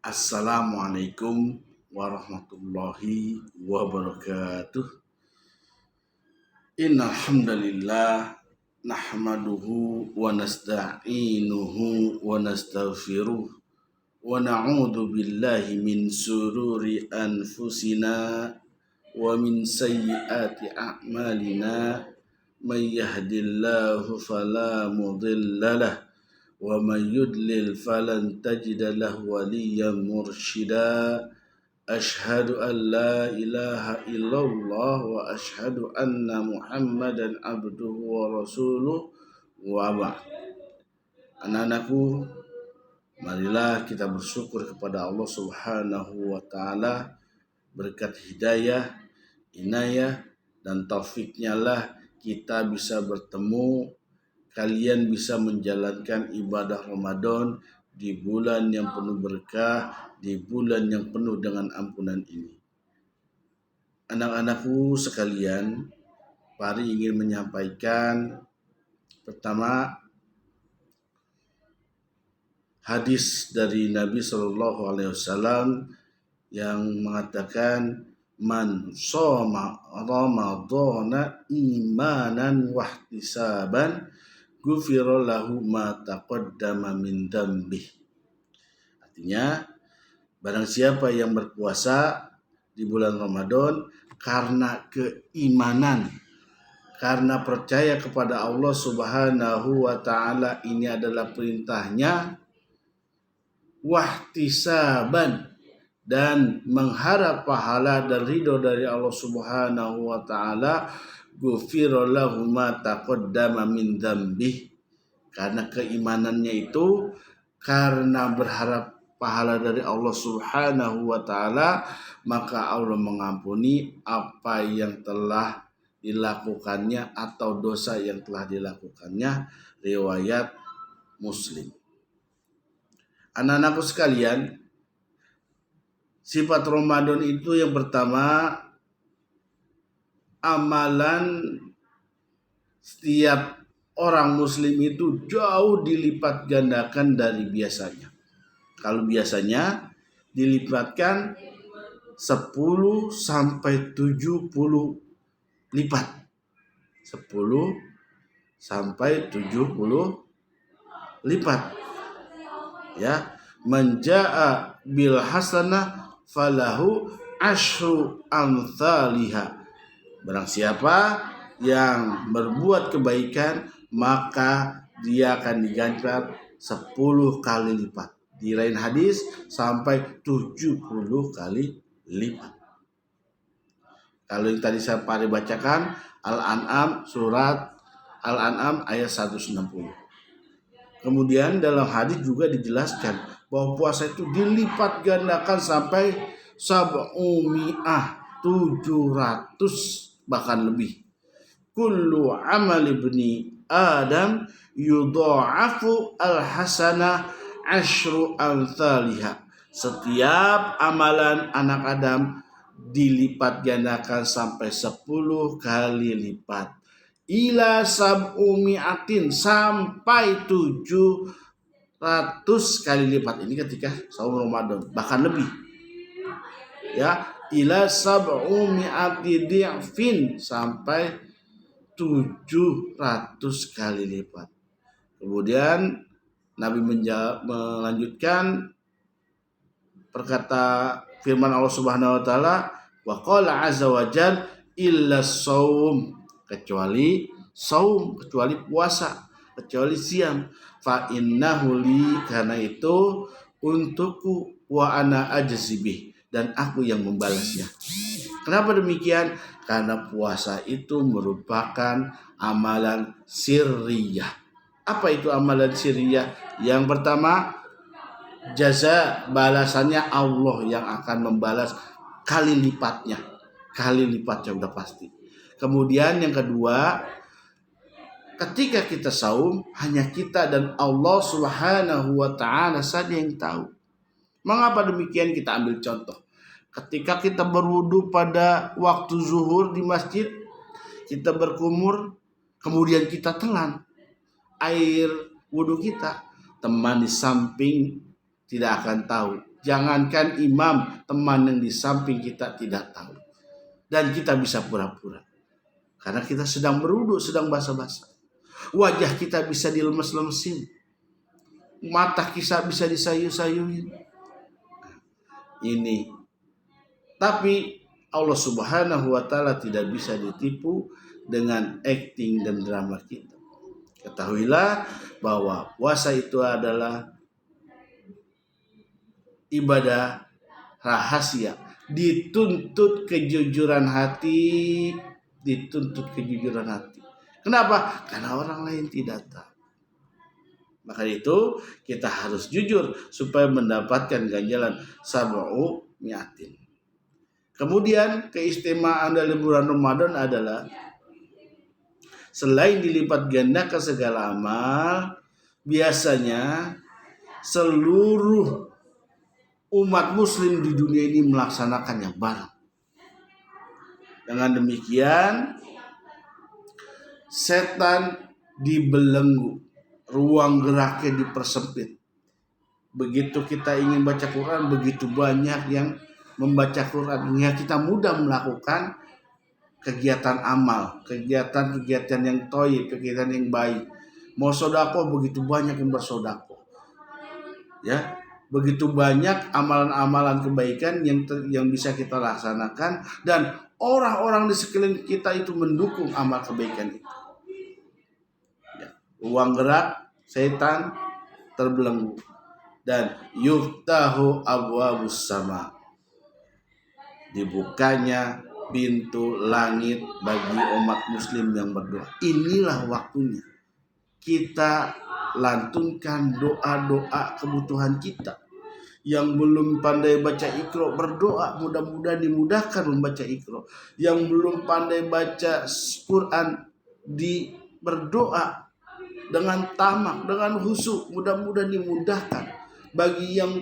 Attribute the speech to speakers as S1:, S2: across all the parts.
S1: Assalamualaikum warahmatullahi wabarakatuh. Innal hamdalillah nahmaduhu wa nasta'inuhu wa nastaghfiruh wa na'udzu billahi min sururi anfusina wa min sayyiati a'malina. May yahdihillahu fala mudhillalah wa may yudlil falan tajida lahu waliyyan mursyida. Asyhadu an la ilaha illallah wa asyhadu anna Muhammadan abduhu wa rasuluh wa ba'd. Anak-anakku, marilah kita bersyukur kepada Allah Subhanahu wa taala berkat hidayah, inayah dan taufiknya lah kita bisa bertemu, kalian bisa menjalankan ibadah Ramadan di bulan yang penuh berkah, di bulan yang penuh dengan ampunan ini. Anak-anakku sekalian, Pari ingin menyampaikan pertama hadis dari Nabi SAW yang mengatakan man shoma ramadhana imanan wahtisaban ghufira lahu ma taqaddama min dzambih. Artinya, barang siapa yang berpuasa di bulan Ramadan karena keimanan, karena percaya kepada Allah Subhanahu wa taala, ini adalah perintahnya, wahtisaban, dan mengharap pahala dan ridho dari Allah Subhanahu wa taala, ghufira lahu ma taqaddama min dzambih. Karena keimanannya itu, karena berharap pahala dari Allah Subhanahu wa taala, maka Allah mengampuni apa yang telah dilakukannya atau dosa yang telah dilakukannya. Riwayat Muslim. Anak-anakku sekalian, sifat Ramadan itu yang pertama, amalan setiap orang muslim itu jauh dilipat gandakan dari biasanya. Kalau biasanya dilipatkan 10 sampai 70 lipat. 10 sampai 70 lipat. Ya, menjaa bil hasanah falahu asyru amthaliha. Barang siapa yang berbuat kebaikan, maka dia akan diganjar 10 kali lipat. Di lain hadis sampai 70 kali lipat. Kalau yang tadi saya bacakan Al-An'am, surat Al-An'am ayat 160. Kemudian dalam hadis juga dijelaskan bahwa puasa itu dilipat gandakan sampai 700, bahkan lebih. Kullu amal ibni Adam yudha'afu al-hasanah asyru amthaliha. Setiap amalan anak Adam dilipat gandakan sampai 10 kali lipat. Ila sab'umi'atin, sampai 700 kali lipat. Ini ketika saum Ramadan, bahkan lebih. Ya, ila sab'umi'ati di'fin, sampai 700 kali lipat. Kemudian Nabi melanjutkan perkata firman Allah Subhanahu wa taala, wa qala azza wa jalla illa shaum, kecuali saum, kecuali puasa, kecuali siam, fa innahu li, karena itu untukku, wa ana ajzibih, dan aku yang membalasnya. Kenapa demikian? Karena puasa itu merupakan amalan sirriyah. Apa itu amalan sirriyah? Yang pertama, jaza, balasannya Allah yang akan membalas kali lipatnya. Kali lipatnya udah pasti. Kemudian yang kedua, ketika kita saum, hanya kita dan Allah Subhanahu wa ta'ala saja yang tahu. Mengapa demikian? Kita ambil contoh. Ketika kita berwudu pada waktu zuhur di masjid, kita berkumur, kemudian kita telan air wudu kita, teman di samping tidak akan tahu, Jangankan imam, teman yang di samping kita tidak tahu. Dan kita bisa pura-pura. Karena kita sedang berwudu, sedang basah-basah. Wajah kita bisa dilemes-lemesin. Mata kita bisa disayu-sayuin. Ini. Tapi Allah Subhanahu wa Ta'ala tidak bisa ditipu dengan acting dan drama kita. Ketahuilah bahwa puasa itu adalah ibadah rahasia, dituntut kejujuran hati, Kenapa? Karena orang lain tidak tahu. Maka itu kita harus jujur supaya mendapatkan ganjaran sab'u mi'atin. Kemudian keistimewaan dari bulan Ramadan adalah selain dilipat gandakan segala amal, biasanya seluruh umat muslim di dunia ini melaksanakannya bareng. Dengan demikian, setan dibelenggu, ruang geraknya dipersempit. Begitu kita ingin baca Quran, begitu banyak yang membaca Quran. Ya, kita mudah melakukan kegiatan amal, kegiatan yang thayyib, kegiatan yang baik. Mau sedekah, begitu banyak yang bersedekah. Ya, begitu banyak amalan-amalan kebaikan yang bisa kita laksanakan, dan orang-orang di sekeliling kita itu mendukung amal kebaikan itu. Ya, ruang gerak setan terbelenggu. Dan yuftahu abwabus sama, dibukanya pintu langit bagi umat muslim yang berdoa. Inilah waktunya kita lantunkan doa-doa kebutuhan kita. Yang belum pandai baca Iqra, berdoa, mudah-mudahan dimudahkan membaca Iqra. Yang belum pandai baca Quran, berdoa dengan tamak, dengan khusyuk, mudah-mudahan dimudahkan. Bagi yang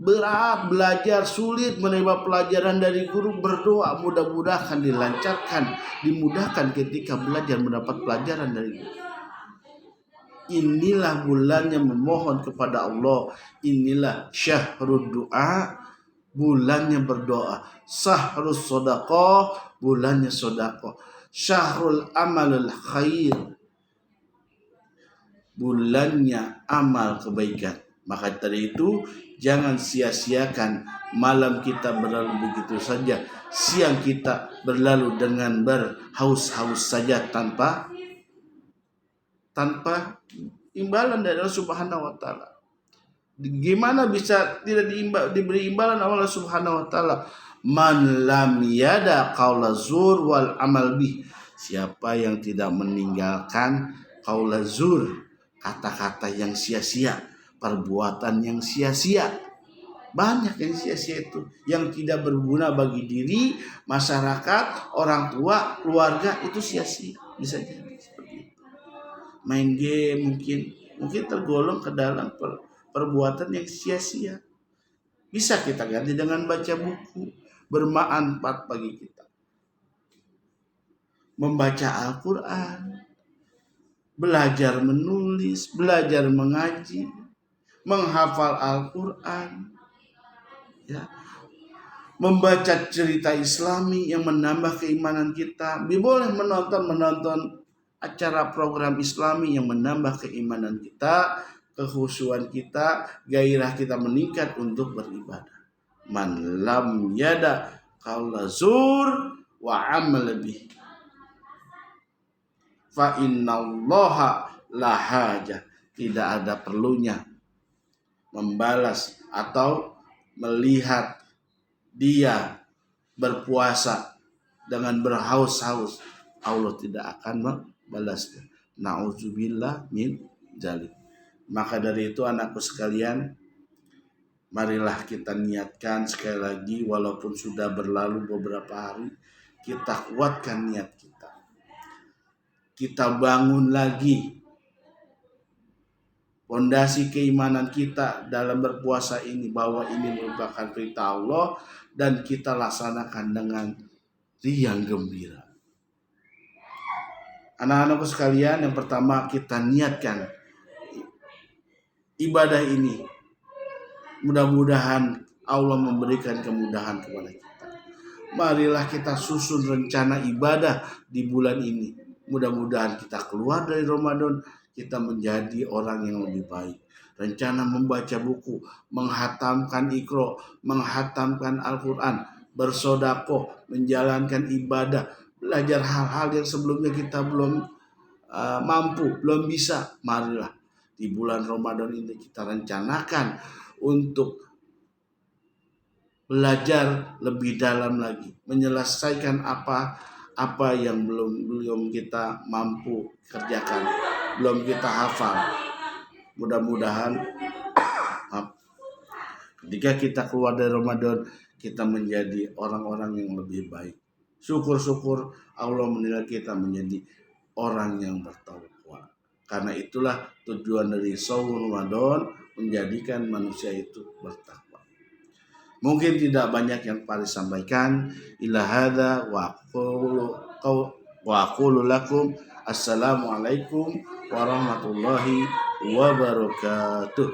S1: berat belajar, sulit menerima pelajaran dari guru, berdoa, mudah-mudahan dilancarkan, dimudahkan ketika belajar mendapat pelajaran dari guru. Inilah bulannya memohon kepada Allah. Inilah syahrul du'a, bulannya berdoa. Syahrul sedekah, bulannya sedekah. Syahrul amalul khair, bulannya amal kebaikan. Maka dari itu jangan sia-siakan malam kita berlalu begitu saja, siang kita berlalu dengan berhaus-haus saja tanpa imbalan dari Allah Subhanahu wa Ta'ala. Gimana bisa tidak diberi imbalan Allah Subhanahu wa Ta'ala? Man lam yada qaula zur wal amal bih. Siapa yang tidak meninggalkan qaula zur, kata-kata yang sia-sia, perbuatan yang sia-sia. Banyak yang sia-sia itu, yang tidak berguna bagi diri, masyarakat, orang tua, keluarga, itu sia-sia. Bisa jadi seperti itu. Main game mungkin tergolong ke dalam perbuatan yang sia-sia. Bisa kita ganti dengan baca buku, bermanfaat bagi kita. Membaca Al-Quran, belajar menulis, belajar mengaji, menghafal Al-Quran, ya, membaca cerita Islami yang menambah keimanan kita. Boleh menonton acara program Islami yang menambah keimanan kita, kekhusyuan kita, gairah kita meningkat untuk beribadah. Man lam yada qaula zur wa amal bih, fa innallaha lahajah. Tidak ada perlunya membalas atau melihat dia berpuasa dengan berhaus-haus. Allah tidak akan membalasnya. Na'udzubillah min dzalik. Maka dari itu anakku sekalian, marilah kita niatkan sekali lagi, walaupun sudah berlalu beberapa hari, kita kuatkan niat kita. Kita bangun lagi fondasi keimanan kita dalam berpuasa ini, bahwa ini merupakan perintah Allah dan kita laksanakan dengan riang gembira. Anak-anakku sekalian, yang pertama kita niatkan ibadah ini Mudah-mudahan Allah memberikan kemudahan kepada kita. Marilah kita susun rencana ibadah di bulan ini. Mudah-mudahan kita keluar dari Ramadan, kita menjadi orang yang lebih baik. Rencana membaca buku, menghatamkan Iqra, menghatamkan Al-Quran, bersodakoh, menjalankan ibadah, belajar hal-hal yang sebelumnya kita belum mampu, belum bisa. Marilah di bulan Ramadan ini kita rencanakan untuk belajar lebih dalam lagi, menyelesaikan apa yang belum kita mampu kerjakan, belum kita hafal. Mudah-mudahan ketika kita keluar dari Ramadan, kita menjadi orang-orang yang lebih baik. Syukur-syukur Allah menilai kita menjadi orang yang bertakwa. Karena itulah tujuan dari shaum Ramadan, menjadikan manusia itu bertakwa. Mungkin tidak banyak yang Faris sampaikan. Ila hadza wa aqulu lakum assalamualaikum warahmatullahi wabarakatuh.